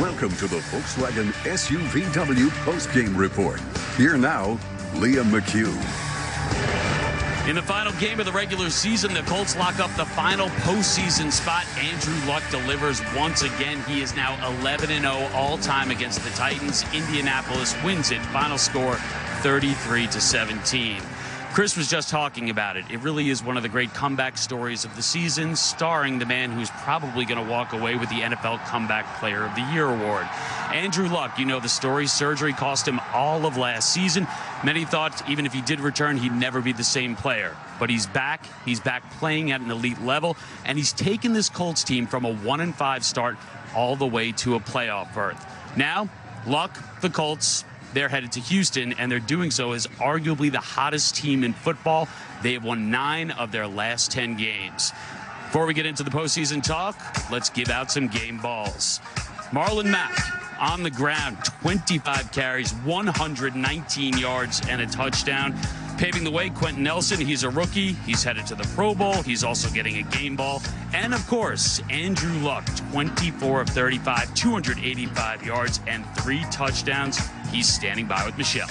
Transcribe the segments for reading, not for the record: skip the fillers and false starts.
Welcome to the Volkswagen SUVW post-game report. Here now, Liam McHugh. In the final game of the regular season, the Colts lock up the final postseason spot. Andrew Luck delivers once again. He is now 11-0 all-time against the Titans. Indianapolis wins it. Final score 33-17. Chris was just talking about it. It really is one of the great comeback stories of the season, starring the man who's probably going to walk away with the NFL Comeback Player of the Year award. Andrew Luck, you know the story. Surgery cost him all of last season. Many thought even if he did return, he'd never be the same player. But he's back. He's back playing at an elite level, and he's taken this Colts team from a 1-5 start all the way to a playoff berth. Now, Luck, the Colts, they're headed to Houston, and they're doing so as arguably the hottest team in football. They have won 9 of their last 10 games. Before we get into the postseason talk, let's give out some game balls. Marlon Mack on the ground, 25 carries, 119 yards, and a touchdown. Paving the way, Quentin Nelson, he's a rookie. He's headed to the Pro Bowl. He's also getting a game ball. And, of course, Andrew Luck, 24 of 35, 285 yards, and 3 touchdowns. He's standing by with Michelle.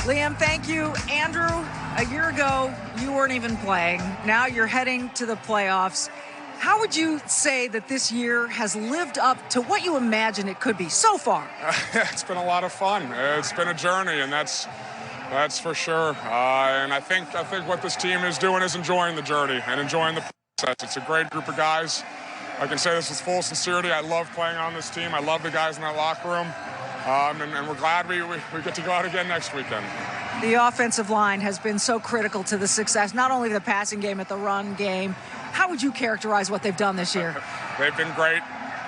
Liam, thank you. Andrew, a year ago, you weren't even playing. Now you're heading to the playoffs. How would you say that this year has lived up to what you imagined it could be so far? It's been a lot of fun. It's been a journey, and that's for sure. And I think what this team is doing is enjoying the journey and enjoying the process. It's a great group of guys. I can say this with full sincerity. I love playing on this team. I love the guys in that locker room. And we're glad we get to go out again next weekend. The offensive line has been so critical to the success, not only the passing game, but the run game. How would you characterize what they've done this year? They've been great.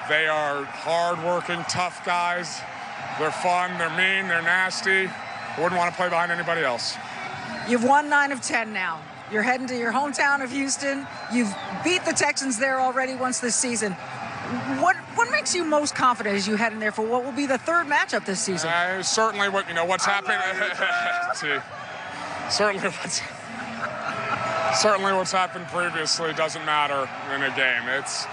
They are hard-working, tough guys. They're fun, they're mean, they're nasty. I wouldn't want to play behind anybody else. You've won 9 of 10 now. You're heading to your hometown of Houston. You've beat the Texans there already once this season. What makes you most confident as you head in there for what will be the 3rd matchup this season? Certainly, what's happened. Certainly, what's happened previously doesn't matter in a game. It's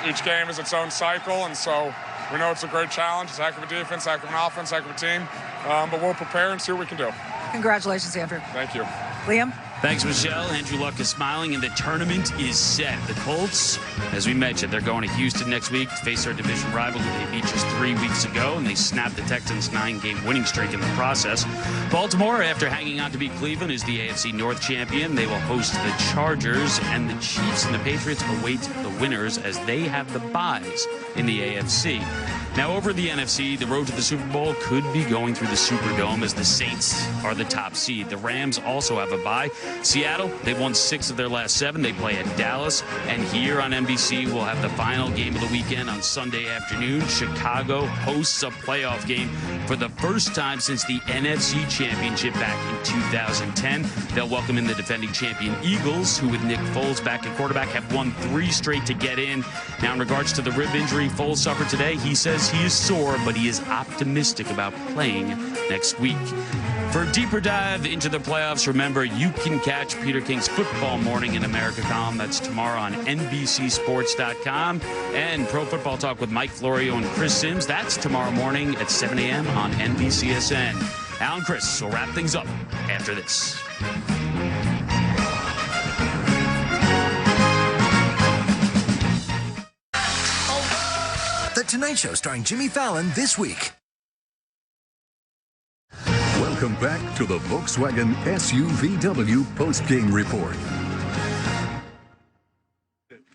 each game is its own cycle, and so we know it's a great challenge. It's a heck of a defense, heck of an offense, heck of a team. But we'll prepare and see what we can do. Congratulations, Andrew. Thank you. Liam? Thanks, Michelle. Andrew Luck is smiling, and the tournament is set. The Colts, as we mentioned, they're going to Houston next week to face their division rival who they beat just 3 weeks ago, and they snapped the Texans' 9-game winning streak in the process. Baltimore, after hanging on to beat Cleveland, is the AFC North champion. They will host the Chargers, and the Chiefs and the Patriots await the winners as they have the byes in the AFC. Now, over the NFC, the road to the Super Bowl could be going through the Superdome as the Saints are the top seed. The Rams also have a bye. Seattle, they've won 6 of their last 7. They play at Dallas. And here on NBC, we'll have the final game of the weekend on Sunday afternoon. Chicago hosts a playoff game for the first time since the NFC Championship back in 2010. They'll welcome in the defending champion Eagles, who with Nick Foles back at quarterback have won 3 straight to get in. Now, in regards to the rib injury Foles suffered today, he says he is sore, but he is optimistic about playing next week. For a deeper dive into the playoffs, remember, you can catch Peter King's Football Morning in America column. That's tomorrow on NBCSports.com. And Pro Football Talk with Mike Florio and Chris Sims. That's tomorrow morning at 7 a.m. on NBCSN. Al and Chris will wrap things up after this. The Tonight Show starring Jimmy Fallon this week. Welcome back to the Volkswagen SUVW post-game report.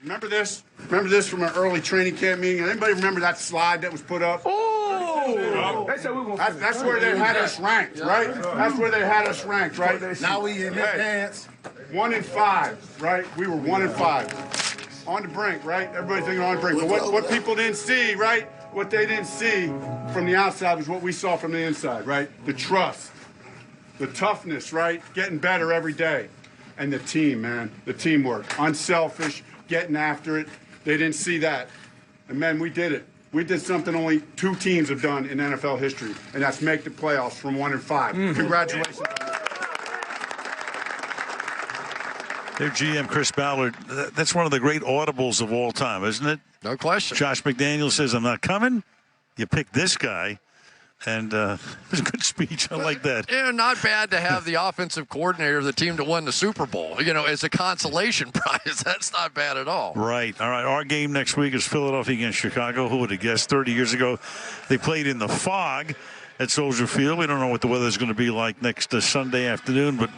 Remember this? Remember this from an early training camp meeting? Anybody remember that slide that was put up? Oh! That's where they had us ranked, right? That's where they had us ranked, right? Now we in this dance. 1-5, right? We were 1-5. On the brink, right? Everybody thinking on the brink. But what people didn't see, right? What they didn't see from the outside was what we saw from the inside, right? The trust, the toughness, right? Getting better every day. And the team, man, the teamwork. Unselfish, getting after it. They didn't see that. And, man, we did it. We did something only 2 teams have done in NFL history, and that's make the playoffs from 1-5. Congratulations. Their GM, Chris Ballard, that's one of the great audibles of all time, isn't it? No question. Josh McDaniels says, I'm not coming. You pick this guy. And it was a good speech. I like that. Not bad to have the offensive coordinator of the team to win the Super Bowl, as a consolation prize. That's not bad at all. Right. All right. Our game next week is Philadelphia against Chicago. Who would have guessed 30 years ago they played in the fog at Soldier Field. We don't know what the weather is going to be like next Sunday afternoon, but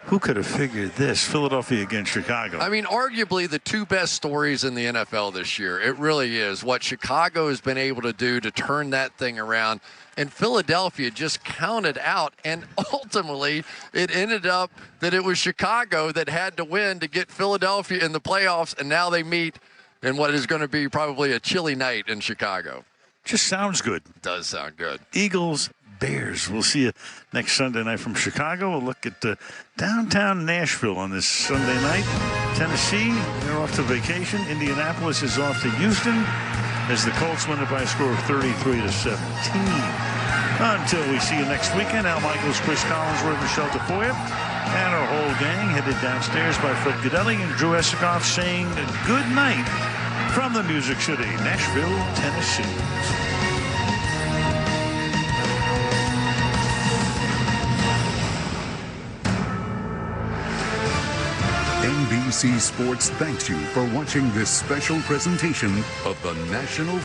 who could have figured this? Philadelphia against Chicago. I mean, arguably the two best stories in the NFL this year. It really is. What Chicago has been able to do to turn that thing around. And Philadelphia just counted out. And ultimately, it ended up that it was Chicago that had to win to get Philadelphia in the playoffs. And now they meet in what is going to be probably a chilly night in Chicago. Just sounds good. It does sound good. Eagles, Bears. We'll see you next Sunday night from Chicago. We'll look at downtown Nashville on this Sunday night. Tennessee, they're off to vacation. Indianapolis is off to Houston as the Colts win it by a score of 33-17. Until we see you next weekend, Al Michaels, Chris Collinsworth, Michelle Tafoya, and our whole gang headed downstairs by Fred Godelli and Drew Esikoff saying good night from the Music City, Nashville, Tennessee. NBC Sports thanks you for watching this special presentation of the National